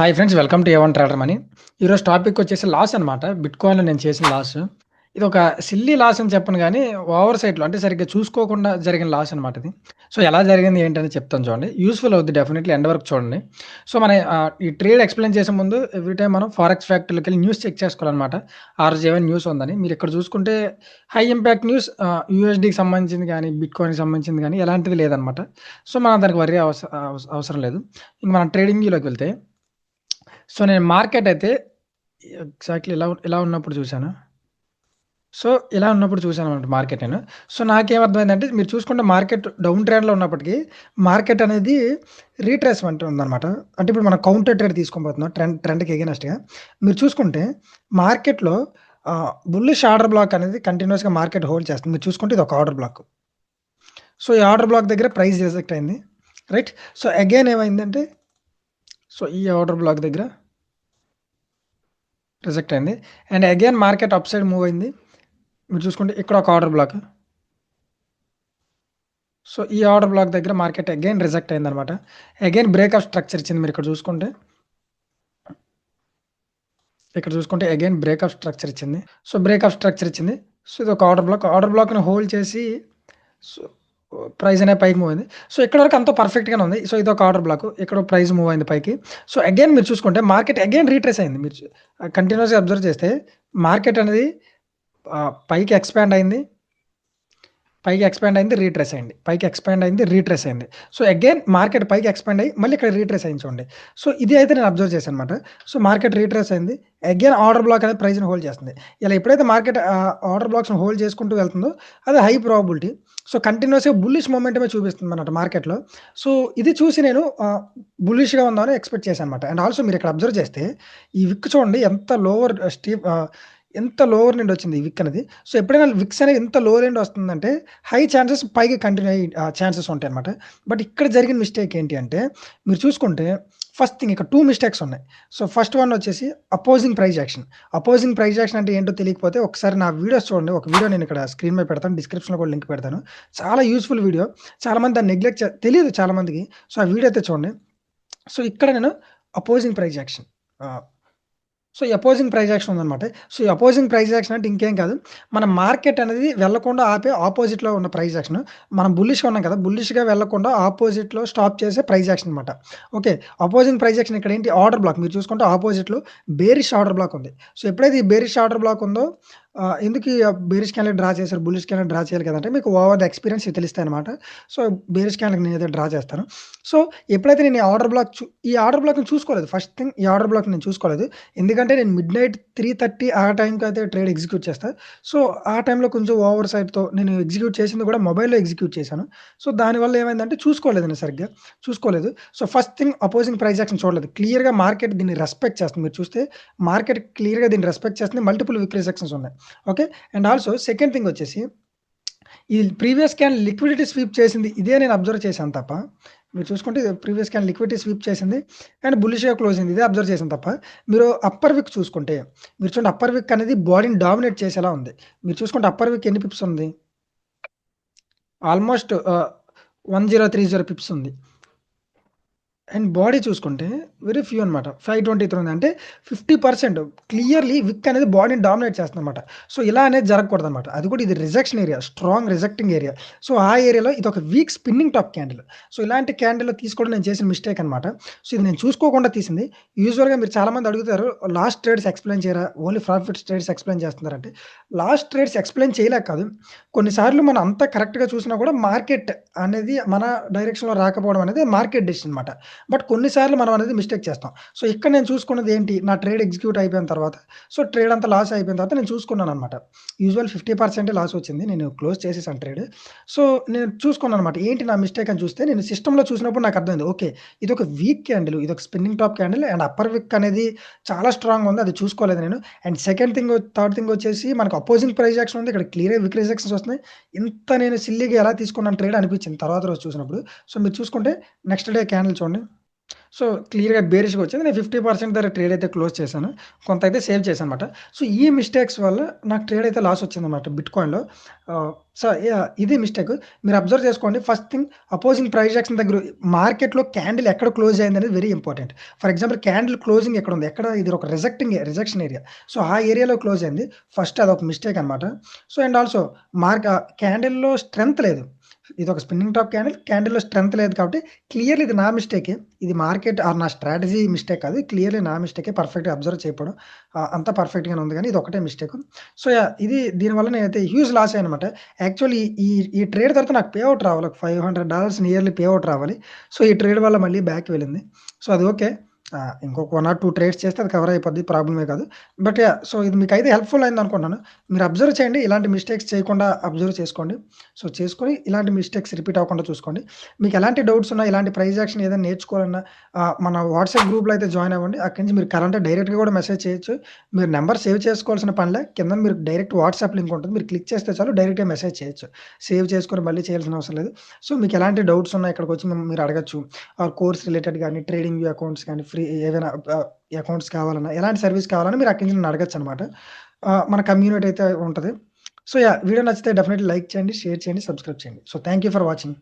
Hi friends, welcome to A one trader money. ఈరోజు topic వచ్చేసి loss అనమాట. బిట్‌కాయిన్‌లో నేను చేసిన లాస్. ఇదొక సిల్లీ లాస్ అని చెప్పను గానీ, ఓవర్ సైట్‌లో అంటే సరిగ్గా చూసుకోకుండా జరిగిన లాస్ అనమాట ఇది. సో, ఎలా జరిగింది ఏంటని చెప్తాను చూడండి. యూజ్‌ఫుల్ అవుద్ది డెఫినెట్‌లీ ఎండ్ వరకు చూడండి. సో, మన ఈ ట్రేడ్ ఎక్స్‌ప్లెయిన్ చేసే ముందు ఎవ్రీ టైమ్ మనం ఫారెక్స్ ఫ్యాక్టరీలోకెళ్ళి న్యూస్ చెక్ చేసుకోవాలనమాట. ఆ రోజు ఏమైనా న్యూస్ ఉందని. మీరిక్కడ చూసుకుంటే హై ఇంపాక్ట్ న్యూస్ యూఎస్‌డీకి సంబంధించింది గానీ, బిట్‌కాయిన్‌కి సంబంధించింది గానీ ఎలాంటిది లేదనమాట. సో, మనం దానికి వర్రీ అవసరం లేదు. ఇంక మనం ట్రేడింగ్ వ్యూలోకి వెళ్తే సో, నేను మార్కెట్ అయితే ఎగ్జాక్ట్‌లీ ఇలా ఇలా ఉన్నప్పుడు చూసాను. సో, ఇలా ఉన్నప్పుడు చూసాననమాట మార్కెట్ నేను. సో, నాకేమర్థమైందంటే మీరు చూసుకుంటే మార్కెట్ డౌన్ ట్రెండ్‌లో ఉన్నప్పటికీ మార్కెట్ అనేది రీట్రేస్‌మెంట్ ఉందనమాట. అంటే ఇప్పుడు మనం కౌంటర్ ట్రేడ్ తీసుకోబోతున్నాం ట్రెండ్‌కి ఎగైనెస్ట్‌గా. మీరు చూసుకుంటే మార్కెట్‌లో బుల్లిష్ ఆర్డర్ బ్లాక్ అనేది కంటిన్యూయస్‌గా మార్కెట్ హోల్డ్ చేస్తుంది. మీరు చూసుకుంటే ఇది ఒక ఆర్డర్ బ్లాక్. సో, ఈ ఆర్డర్ బ్లాక్ దగ్గర ప్రైస్ రిజెక్ట్ అయింది. రైట్. సో, అగైన్ ఏమైందంటే సో, ఈ ఆర్డర్ బ్లాక్ దగ్గర రిజెక్ట్ అయింది. And again market up side move అయింది. మీరు చూసుకుంటే ఇక్కడ ఒక ఆర్డర్ బ్లాక్. సో, ఈ ఆర్డర్ బ్లాక్ దగ్గర మార్కెట్ అగైన్ రిజెక్ట్ అయిందనమాట. అగైన్ బ్రేక్ ఆఫ్ స్ట్రక్చర్ ఇచ్చింది మీరు ఇక్కడ చూసుకుంటే. ఇక్కడ చూసుకుంటే అగైన్ బ్రేక్ ఆఫ్ స్ట్రక్చర్ ఇచ్చింది. సో, బ్రేక్ ఆఫ్ స్ట్రక్చర్ ఇచ్చింది. సో, ఇది ఒక ఆర్డర్ బ్లాక్. ఆర్డర్ బ్లాక్‌ని హోల్డ్ చేసి సో, ప్రైస్ అనేది పైకి మూవ్ అయింది. సో, ఇక్కడ వరకు అంతా పర్ఫెక్ట్‌గానే ఉంది. సో, ఇదొక ఆర్డర్ బ్లాక్. ఇక్కడ ప్రైస్ మూవ్ అయింది పైకి. సో, అగైన్ మీరు చూసుకుంటే మార్కెట్ అగైన్ రీట్రేస్ అయింది. మీరు కంటిన్యూయస్‌గా అబ్జర్వ్ చేస్తే మార్కెట్ అనేది పైకి ఎక్స్‌పాండ్ అయింది. పైకి ఎక్స్‌పాండ్ అయింది, రీట్రేస్ అయింది. పైకి ఎక్స్‌పాండ్ అయింది, రీట్రేస్ అయింది. సో, అగైన్ మార్కెట్ పైకి ఎక్స్‌పాండ్ అయ్యి మళ్ళీ ఇక్కడ రీట్రేస్ అయింది చూడండి. సో, ఇది అయితే నేను అబ్జర్వ్ చేశానన్నమాట. సో, మార్కెట్ రీట్రేస్ అయింది. అగైన్ ఆర్డర్ బ్లాక్ అనేది ప్రైస్‌ని హోల్డ్ చేస్తుంది. ఇలా ఎప్పుడైతే మార్కెట్ ఆర్డర్ బ్లాక్స్‌ని హోల్డ్ చేసుకుంటూ వెళ్తుందో అది హై ప్రాబబిలిటీ. సో, కంటిన్యూయస్‌గా బుల్లిష్ మొమెంటమే చూపిస్తుందన్నమాట మార్కెట్‌లో. సో, ఇది చూసి నేను బుల్లిష్‌గా ఉందని ఎక్స్‌పెక్ట్ చేశానన్నమాట. అండ్ ఆల్సో మీరు ఇక్కడ అబ్జర్వ్ చేస్తే ఈ విక్ చూడండి ఎంత లోవర్ నుండి వచ్చింది ఈ విక్ అనేది. సో, ఎప్పుడైనా విక్స్ అనేది ఎంత లో నుండి వస్తుందంటే హై ఛాన్సెస్ పైకి కంటిన్యూ అయ్యే ఛాన్సెస్ ఉంటాయన్నమాట. బట్ ఇక్కడ జరిగిన మిస్టేక్ ఏంటి అంటే మీరు చూసుకుంటే ఫస్ట్ థింగ్ ఇక్కడ 2 మిస్టేక్స్ ఉన్నాయి. సో, ఫస్ట్ వన్ వచ్చేసి opposing price action. Opposing price action అంటే ఏంటో తెలియకపోతే ఒకసారి నా వీడియోస్ చూడండి. ఒక వీడియో నేను ఇక్కడ స్క్రీన్ మీద పెడతాను. డిస్క్రిప్షన్‌లో కూడా లింక్ పెడతాను. చాలా యూజ్‌ఫుల్ వీడియో. చాలామంది దాన్ని నెగ్లెక్ట్ తెలీదు చాలామందికి. సో, ఆ వీడియో అయితే చూడండి. సో, ఇక్కడ నేను అపోజింగ్ ప్రైస్ యాక్షన్ సో, ఈ అపోజింగ్ ప్రైస్ యాక్షన్ ఉందనమాట. సో, ఈ అపోజింగ్ ప్రైస్ యాక్షన్ అంటే ఇంకేం కాదు. మన మార్కెట్ అనేది వెళ్ళకుండా ఆపే ఆపోజిట్‌లో ఉన్న ప్రైస్ యాక్షన్. మనం బుల్లిష్‌గా ఉన్నాం కదా! బుల్లిష్‌గా వెళ్ళకుండా ఆపోజిట్‌లో స్టాప్ చేసే ప్రైస్ యాక్షన్ అనమాట. ఓకే. అపోజింగ్ ప్రైస్ యాక్షన్ ఇక్కడ ఏంటి ఆర్డర్ బ్లాక్. మీరు చూసుకుంటే ఆపోజిట్‌లో బేరిష్ ఆర్డర్ బ్లాక్ ఉంది. సో, ఎప్పుడైతే ఈ బేరిష్ ఆర్డర్ బ్లాక్ ఉందో ఎందుకు ఈ బేరిష్ క్యాండిల్ డ్రా చేశారు? బుల్లిష్ క్యాండిల్ డ్రా చేయాలి కదంటే మీకు ఓవర్ ద ఎక్స్‌పీరియన్స్ తెలుస్తాయన్నమాట. సో, బేరిష్ క్యాండిల్‌కి నేనైతే డ్రా చేస్తాను. సో, ఎప్పుడైతే నేను ఈ ఆర్డర్ బ్లాక్‌ని చూసుకోలేదు. ఫస్ట్ థింగ్ ఈ ఆర్డర్ బ్లాక్‌ని నేను చూసుకోలేదు. ఎందుకంటే నేను మిడ్‌నైట్ 3:30 ఆ టైంకి అయితే ట్రేడ్ ఎగ్జిక్యూట్ చేస్తా. సో, ఆ టైంలో కొంచెం ఓవర్ సైట్‌తో నేను ఎగ్జిక్యూట్ చేసింది కూడా మొబైల్‌లో ఎగ్జిక్యూట్ చేశాను. సో, దానివల్ల ఏమైందంటే చూసుకోలేదు నేను సరిగ్గా. చూసుకోలేదు. So, first thing opposing price action చూడలేదు. క్లియర్‌గా మార్కెట్ దీన్ని రెస్పెక్ట్ చేస్తుంది. మీరు చూస్తే మార్కెట్ క్లియర్‌గా దీన్ని రెస్పెక్ట్ చేస్తుంది. మల్టిపుల్ వీక్ రిజెక్షన్స్ ఉన్నాయి. Okay. And also second thing వచ్చేసి ఈ ప్రీవియస్ క్యాండిల్ లిక్విడిటీ స్వీప్ చేసింది ఇదే నేను అబ్జర్వ్ చేశాను తప్ప మీరు చూసుకుంటే ప్రీవియస్ క్యాండిల్ లిక్విడిటీ స్వీప్ చేసింది అండ్ బుల్లిష్‌గా క్లోజ్ అయింది. ఇదే అబ్జర్వ్ చేశాను తప్ప మీరు అప్పర్ విక్ చూసుకుంటే మీరు చూడండి అప్పర్ విక్ అనేది బాడీని డామినేట్ చేసేలా ఉంది. మీరు చూసుకుంటే అప్పర్ విక్ ఎన్ని పిప్స్ ఉంది? ఆల్మోస్ట్ 1030 పిప్స్ ఉంది. అండ్ బాడీ చూసుకుంటే వెరీ ఫ్యూ అనమాట. 523 ఉంది. అంటే 50% క్లియర్‌లీ విక్ అనేది బాడీని డామినేట్ చేస్తుందనమాట. సో, ఇలా అనేది జరగకూడదనమాట. అది కూడా ఇది rejection area. Strong rejecting area. So, ఆ ఏరియాలో ఇదొక week spinning top candle. So, ఇలాంటి క్యాండిల్‌లో తీసుకోవడం నేను చేసిన మిస్టేక్ అనమాట. సో, ఇది నేను చూసుకోకుండా తీసింది. యూజువల్‌గా మీరు చాలామంది అడుగుతారు లాస్ట్ ట్రేడ్స్ ఎక్స్‌ప్లెయిన్ చేయరా? ఓన్లీ ప్రాఫిట్స్ ట్రేడ్స్ ఎక్స్‌ప్లెయిన్ చేస్తున్నారంటే లాస్ట్ ట్రేడ్స్ ఎక్స్‌ప్లెయిన్ చేయలేక కాదు. కొన్నిసార్లు మనం అంతా కరెక్ట్‌గా చూసినా కూడా మార్కెట్ అనేది మన డైరెక్షన్‌లో రాకపోవడం అనేది మార్కెట్ డెసిషన్ అనమాట. బట్ కొన్నిసార్లు మనం అనేది మిస్టేక్ చేస్తాం. సో, ఇక్కడ నేను చూసుకున్నది ఏంటి? నా ట్రేడ్ ఎగ్జిక్యూట్ అయిపోయిన తర్వాత, సో, ట్రేడ్ అంతా లాస్ అయిపోయిన తర్వాత నేను చూసుకున్నాననమాట. యూజువల్ 50% లాస్ వచ్చింది. నేను క్లోజ్ చేసేసాను ట్రేడ్. సో, నేను చూసుకున్నాననమాట. ఏంటి నా మిస్టేక్ అని చూస్తే నేను సిస్టమ్‌లో చూసినప్పుడు నాకు అర్థమైంది. ఓకే. ఇదొక వీక్ క్యాండిల్. ఇదొక spinning top candle and upper విక్ అనేది చాలా స్ట్రాంగ్‌గా ఉంది. అది చూసుకోలేదు నేను. అండ్ థర్డ్ థింగ్ వచ్చేసి మనకు అపోజింగ్ ప్రైస్ యాక్షన్ ఉంది. ఇక్కడ క్లియర్‌గా విక్ రిజెక్షన్స్ వస్తున్నాయి. ఇంత నేను సిల్లీగా ఎలా తీసుకున్నాను ట్రేడ్ అనిపించింది తర్వాత రోజు చూసినప్పుడు. సో, మీరు చూసుకుంటే నెక్స్ట్ డే క్యాండిల్ చూడండి. సో, క్లియర్‌గా బేరిష్‌గా వచ్చింది. నేను 50% ధర ట్రేడ్ అయితే క్లోజ్ చేశాను. కొంత అయితే సేవ్ చేశానన్నమాట. సో, ఈ మిస్టేక్స్ వల్ల నాకు ట్రేడ్ అయితే లాస్ వచ్చిందన్నమాట బిట్‌కాయిన్‌లో. So, yeah! ఇది మిస్టేక్. మీరు అబ్జర్వ్ చేసుకోండి. First thing opposing price action దగ్గర మార్కెట్‌లో క్యాండిల్ ఎక్కడ క్లోజ్ అయిందనేది very important. For example candle closing ఎక్కడుంది? ఎక్కడ ఇది ఒక రిజెక్షన్ ఏరియా. సో, ఆ ఏరియాలో క్లోజ్ అయింది. ఫస్ట్ అదొక మిస్టేక్ అన్నమాట. సో, అండ్ ఆల్సో క్యాండిల్‌లో స్ట్రెంత్ లేదు. ఇదొక స్పిన్నింగ్ టాప్ క్యాండిల్. క్యాండిల్‌లో స్ట్రెంత్ లేదు కాబట్టి క్లియర్‌లీ ఇది నా మిస్టేకే. ఇది మార్కెట్ నా స్ట్రాటజీ మిస్టేక్ కాదు. క్లియర్‌లీ నా మిస్టేకే పర్ఫెక్ట్‌గా అబ్జర్వ్ చేయకపోవడం. అంతా పర్ఫెక్ట్‌గానే ఉంది గానీ ఇదొక్కటే మిస్టేక్. So, yeah! దీనివల్ల నేనైతే హ్యూజ్ లాస్ అయ్యానన్నమాట. యాక్చువల్లీ ఈ ఈ ట్రేడ్ తర్వాత నాకు పే ఔట్ రావాలి. ఒక $500 నియర్లీ పే ఔట్ రావాలి. సో, ఈ ట్రేడ్ వల్ల మళ్ళీ బ్యాక్ వెళ్ళింది. సో, అది ఓకే. ఇంకొక 1 ఆర్ 2 ట్రేడ్స్ చేస్తే అది కవర్ అయిపోద్ది. ప్రాబ్లమే కాదు. But yeah! సో, ఇది మీకైతే హెల్ప్‌ఫుల్ అయిందనుకుంటున్నాను. మీరు అబ్జర్వ్ చేయండి. ఇలాంటి మిస్టేక్స్ చేయకుండా అబ్జర్వ్ చేసుకోండి. సో, చేసుకొని ఇలాంటి మిస్టేక్స్ రిపీట్ అవ్వకుండా చూసుకోండి. మీకు ఎలాంటి డౌట్స్ ఉన్నా, ఇలాంటి ప్రైస్ యాక్షన్ ఏదైనా నేర్చుకోవాలన్నా మన వాట్సాప్ గ్రూప్‌లో అయితే జాయిన్ అవ్వండి. అక్కడి నుంచి మీరు కావాలంటే డైరెక్ట్‌గా కూడా మెసేజ్ చేయొచ్చు. మీరు నంబర్ సేవ్ చేసుకోవాల్సిన పనిలే. కిందన మీరు డైరెక్ట్ వాట్సాప్ లింక్ ఉంటుంది. మీరు క్లిక్ చేస్తే చాలు డైరెక్ట్‌గా మెసేజ్ చేయొచ్చు. సేవ్ చేసుకొని మళ్ళీ చేయాల్సిన అవసరం లేదు. సో, మీకు ఎలాంటి డౌట్స్ ఉన్నా ఇక్కడికొచ్చి మీరు అడగొచ్చు. కోర్స్ రిలేటెడ్ గాని, ట్రేడింగ్ వ్యూ అకౌంట్స్ గాని, ఫ్రీ ఏవైనా అకౌంట్స్ కావాలన్నా, ఎలాంటి సర్వీస్ కావాలన్నా మీరు అక్కడి నుంచి నన్ను అడగొచ్చనమాట. మన కమ్యూనిటీ అయితే ఉంటది. So, yeah! వీడియో నచ్చితే డెఫినెట్‌లీ లైక్ చేయండి, షేర్ చేయండి, సబ్స్క్రైబ్ చేయండి. So, thank you for watching.